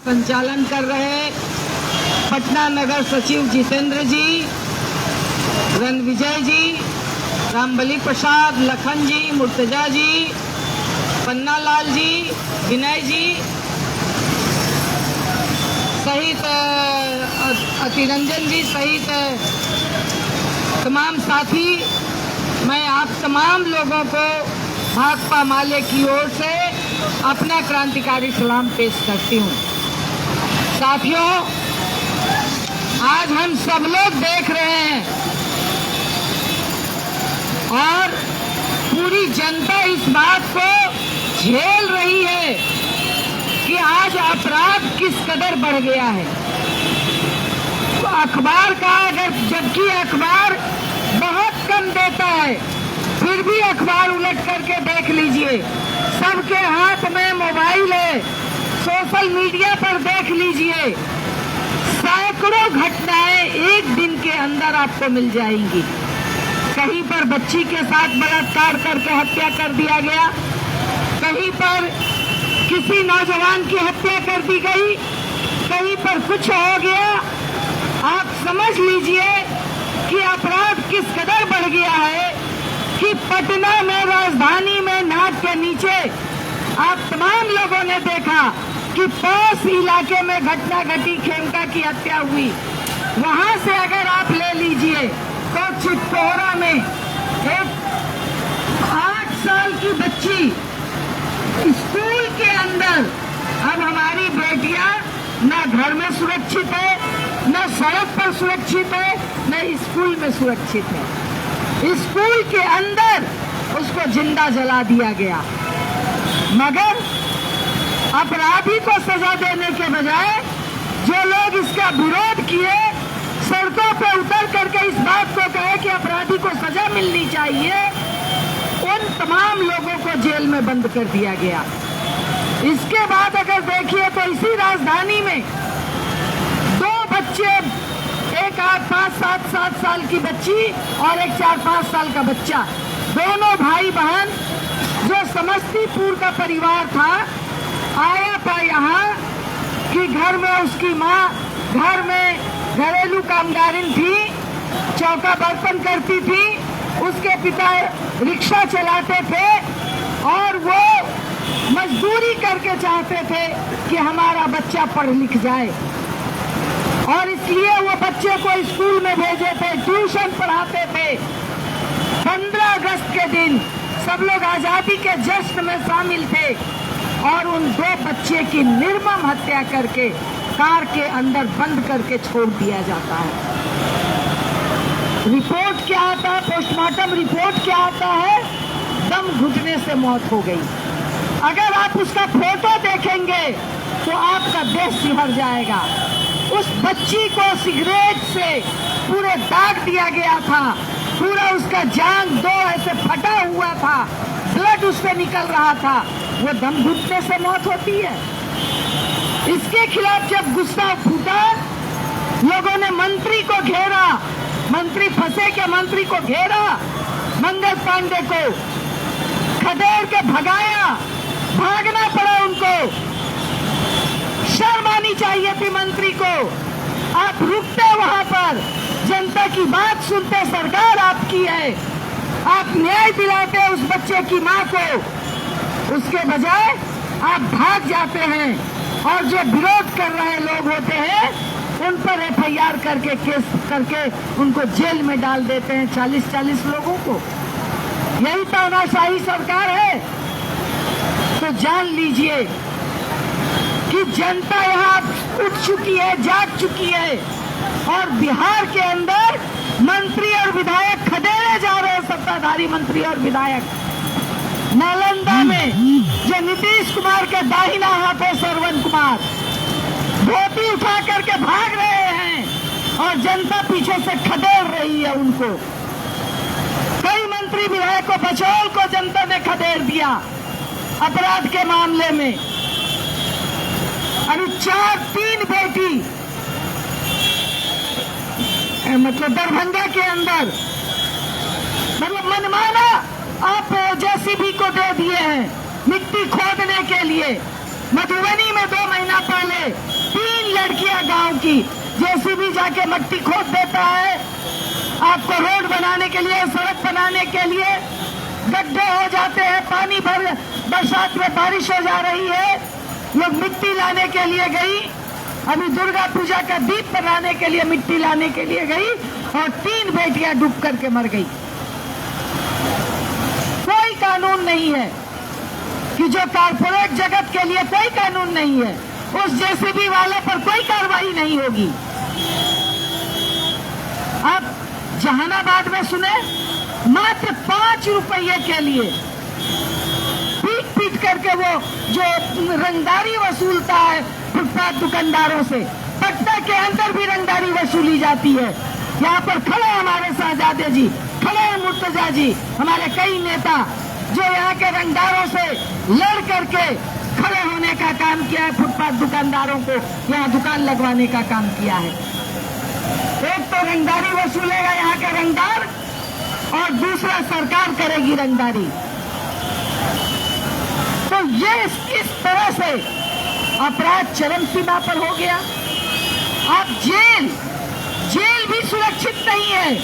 संचालन कर रहे पटना नगर सचिव जितेंद्र जी, रणविजय जी, रामबली प्रसाद, लखन जी, मुर्तजा जी, पन्नालाल जी, विनय जी सहित अतिरंजन जी सहित तमाम साथी, मैं आप तमाम लोगों को भाकपा माले की ओर से अपना क्रांतिकारी सलाम पेश करती हूँ। साथियों, आज हम सब लोग देख रहे हैं और पूरी जनता इस बात को झेल रही है कि आज अपराध किस कदर बढ़ गया है। तो अखबार का जबकि अखबार बहुत कम देता है, फिर भी अखबार उलट करके देख लीजिए, सबके हाथ में मोबाइल है, सोशल मीडिया पर देख लीजिए, सैकड़ों घटनाएं एक दिन के अंदर आपको मिल जाएंगी। कहीं पर बच्ची के साथ बलात्कार करके हत्या कर दिया गया, कहीं पर किसी नौजवान की हत्या कर दी गई, कहीं पर कुछ हो गया। आप समझ लीजिए कि अपराध किस कदर बढ़ गया है कि पटना में, राजधानी में, नाक के नीचे आप तमाम लोगों ने देखा कि पास इलाके में घटना घटी, खेमका की हत्या हुई। वहां से अगर आप ले लीजिए तो चित्तौरा में एक 8 साल की बच्ची स्कूल के अंदर, अब हमारी बेटियां न घर में सुरक्षित है, न सड़क पर सुरक्षित है, न स्कूल में सुरक्षित है। स्कूल के अंदर उसको जिंदा जला दिया गया। मगर अपराधी को सजा देने के बजाय जो लोग इसका विरोध किए, सड़कों पर उतर करके इस बात को कहे कि अपराधी को सजा मिलनी चाहिए, उन तमाम लोगों को जेल में बंद कर दिया गया। इसके बाद अगर देखिए तो इसी राजधानी में 2 बच्चे, एक 5-7 साल की बच्ची और एक 4-5 साल का बच्चा, दोनों भाई बहन, जो समस्तीपुर का परिवार था, आया था यहाँ कि घर में उसकी माँ घर में घरेलू कामगारिन थी, चौका बर्तन करती थी, उसके पिता रिक्शा चलाते थे और वो मजदूरी करके चाहते थे कि हमारा बच्चा पढ़ लिख जाए, और इसलिए वो बच्चे को स्कूल में भेजे थे, ट्यूशन पढ़ाते थे। 15 अगस्त के दिन सब लोग आजादी के जश्न में शामिल थे और उन 2 बच्चे की निर्मम हत्या करके कार के अंदर बंद करके छोड़ दिया जाता है। रिपोर्ट क्या आता है, पोस्टमार्टम रिपोर्ट क्या आता है, दम घुटने से मौत हो गई। अगर आप उसका फोटो देखेंगे तो आपका देश सिहर जाएगा। उस बच्ची को सिगरेट से पूरे दाग दिया गया था, पूरा उसका जांघ 2 ऐसे फटा हुआ था, ब्लड उससे निकल रहा था। वो दम घुटने से मौत होती है। इसके खिलाफ जब गुस्सा फूटा, लोगों ने मंत्री को घेरा, मंत्री फंसे के मंत्री को घेरा, मंगल पांडे को खदेड़ के भगाया, भागना पड़ा उनको। शर्म आनी चाहिए थी मंत्री को। आप रुकते वहां पर, जनता की बात सुनते, सरकार आपकी है, आप न्याय दिलाते उस बच्चे की मां को, उसके बजाय आप भाग जाते हैं और जो विरोध कर रहे लोग होते हैं उन पर FIR करके, केस करके उनको जेल में डाल देते हैं, 40-40 लोगों को। यही तानाशाही सरकार है। तो जान लीजिए कि जनता यहाँ उठ चुकी है, जाग चुकी है, और बिहार के अंदर मंत्री और विधायक खदेड़े जा रहे हैं, सत्ताधारी मंत्री और विधायक। नालंदा में जो नीतीश कुमार के दाहिना हाथ है श्रवण कुमार, धोती उठा करके भाग रहे हैं और जनता पीछे से खदेड़ रही है उनको। कई मंत्री विधायकों, बचौल को जनता ने खदेड़ दिया अपराध के मामले में। और 3 बेटी, मतलब दरभंगा के अंदर, मतलब मनमाना आप JCB को दे दिए हैं मिट्टी खोदने के लिए। मधुबनी में 2 महीना पहले की। जेसीबी जाके मट्टी खोद देता है, आपको रोड बनाने के लिए, सड़क बनाने के लिए। गड्ढे हो जाते हैं, पानी भर, बरसात में बारिश हो जा रही है, लोग मिट्टी लाने के लिए गई, अभी दुर्गा पूजा का दीप बनाने के लिए मिट्टी लाने के लिए गई और 3 बेटियां डूब करके मर गई। कोई कानून नहीं है कि जो कारपोरेट जगत के लिए कोई कानून नहीं है, उस जेसीबी वाले पर कोई कार्रवाई नहीं होगी। अब जहानाबाद में सुने, मात्र 5 रुपये के लिए पीट पीट करके वो जो रंगदारी वसूलता है फुटपाथ दुकानदारों से, पटना के अंदर भी रंगदारी वसूली जाती है। यहाँ पर खड़े हमारे शहजादे जी, खड़े हैं मुर्तजा जी, हमारे कई नेता जो यहाँ के रंगदारों से लड़ करके खड़े होने का काम किया है, फुटपाथ दुकानदारों को यहाँ दुकान लगवाने का काम किया है। एक तो रंगदारी वसूलेगा यहाँ के रंगदार और दूसरा सरकार करेगी रंगदारी। तो ये इस तरह से अपराध चरम सीमा पर हो गया। अब जेल भी सुरक्षित नहीं है।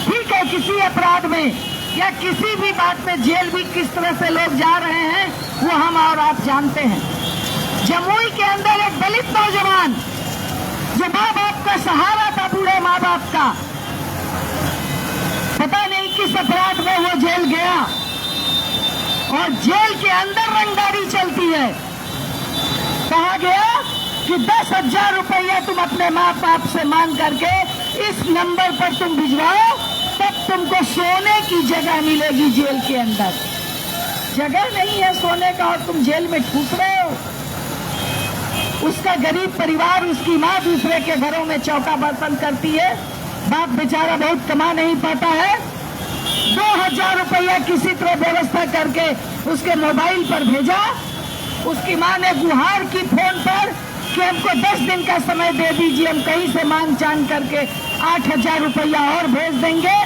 ठीक है, किसी अपराध में या किसी भी बात में जेल भी किस तरह से लोग जा रहे हैं वो हम और आप जानते हैं। जमुई के अंदर एक दलित नौजवान जो माँ बाप का सहारा था, बूढ़े माँ बाप का, पता नहीं किस अपराध में वो जेल गया और जेल के अंदर रंगदारी चलती है। कहा गया कि 10,000 रुपया तुम अपने माँ बाप से मांग करके इस नंबर पर तुम भिजवाओ, तब तुमको सोने की जगह मिलेगी जेल के अंदर। जगह नहीं है सोने का और तुम जेल में ठूस रहे हो। उसका गरीब परिवार, उसकी माँ दूसरे के घरों में चौका बर्तन करती है, बाप बेचारा बहुत कमा नहीं पाता है। 2,000 रुपया किसी तरह व्यवस्था करके उसके मोबाइल पर भेजा। उसकी माँ ने गुहार की फोन पर कि हमको 10 दिन का समय दे दीजिए, हम कहीं से मांग चांग करके 8,000 रुपया और भेज देंगे।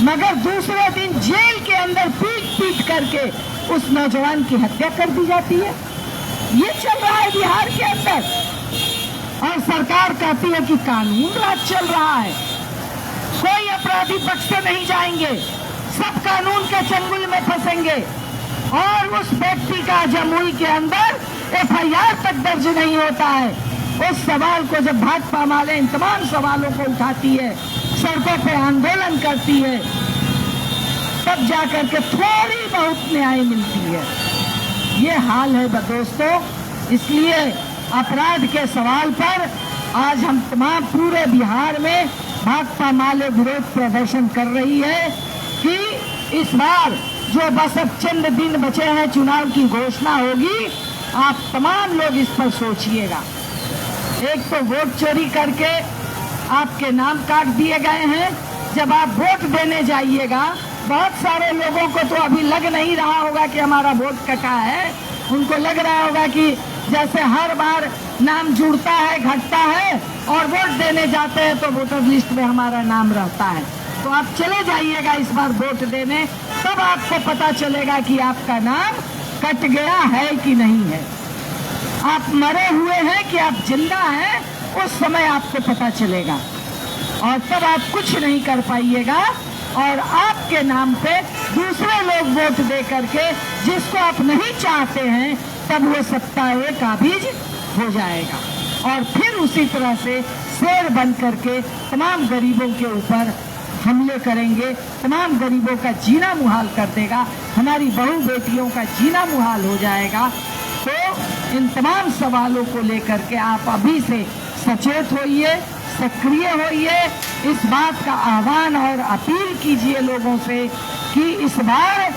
मगर दूसरे दिन जेल के अंदर पीट पीट करके उस नौजवान की हत्या कर दी जाती है। ये चल रहा है बिहार के अंदर और सरकार कहती है कि कानून राज चल रहा है, कोई अपराधी बख्शे नहीं जाएंगे, सब कानून के चंगुल में फंसेंगे। और उस व्यक्ति का जमुई के अंदर FIR तक दर्ज नहीं होता है। उस सवाल को जब भाजपा माले इन तमाम सवालों को उठाती है, सड़कों पे आंदोलन करती है, तब जाकर के थोड़ी बहुत न्याय मिलती है। ये हाल है दोस्तों। इसलिए अपराध के सवाल पर आज हम तमाम पूरे बिहार में भाजपा माले विरोध प्रदर्शन कर रही है कि इस बार जो बस अब चंद दिन बचे हैं चुनाव की घोषणा होगी, आप तमाम लोग इस पर सोचिएगा। एक तो वोट चोरी करके आपके नाम काट दिए गए हैं। जब आप वोट देने जाइएगा, बहुत सारे लोगों को तो अभी लग नहीं रहा होगा कि हमारा वोट कटा है, उनको लग रहा होगा कि जैसे हर बार नाम जुड़ता है, घटता है और वोट देने जाते हैं तो वोटर लिस्ट में हमारा नाम रहता है। तो आप चले जाइएगा इस बार वोट देने, तब आपको पता चलेगा कि आपका नाम कट गया है कि नहीं है, आप मरे हुए हैं कि आप जिंदा हैं, उस समय आपको पता चलेगा। और तब आप कुछ नहीं कर पाइएगा और आपके नाम पे दूसरे लोग वोट दे करके जिसको आप नहीं चाहते हैं, तब वो सत्ता काबिज हो जाएगा और फिर उसी तरह से शेर बन करके तमाम गरीबों के ऊपर हमले करेंगे, तमाम गरीबों का जीना मुहाल कर देगा, हमारी बहू बेटियों का जीना मुहाल हो जाएगा। तो इन तमाम सवालों को लेकर के आप अभी से सचेत होइए, सक्रिय होइए, इस बात का आह्वान और अपील कीजिए लोगों से कि इस बार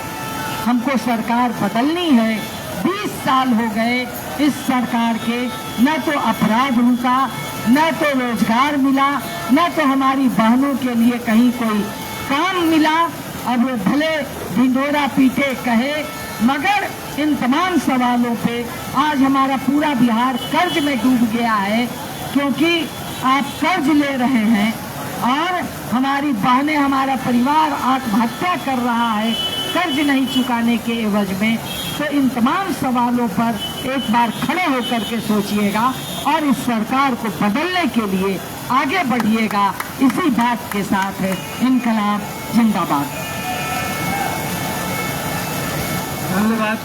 हमको सरकार बदलनी है। 20 साल हो गए इस सरकार के, न तो अपराध रुका, न तो रोजगार मिला, न तो हमारी बहनों के लिए कहीं कोई काम मिला। अब वो भले ढिंढोरा पीटे कहे, मगर इन तमाम सवालों पे आज हमारा पूरा बिहार कर्ज में डूब गया है, क्योंकि आप कर्ज ले रहे हैं और हमारी बहनें, हमारा परिवार आत्महत्या कर रहा है कर्ज नहीं चुकाने के एवज में। तो इन तमाम सवालों पर एक बार खड़े होकर के सोचिएगा और इस सरकार को बदलने के लिए आगे बढ़िएगा। इसी बात के साथ है इनकलाब जिंदाबाद। धन्यवाद।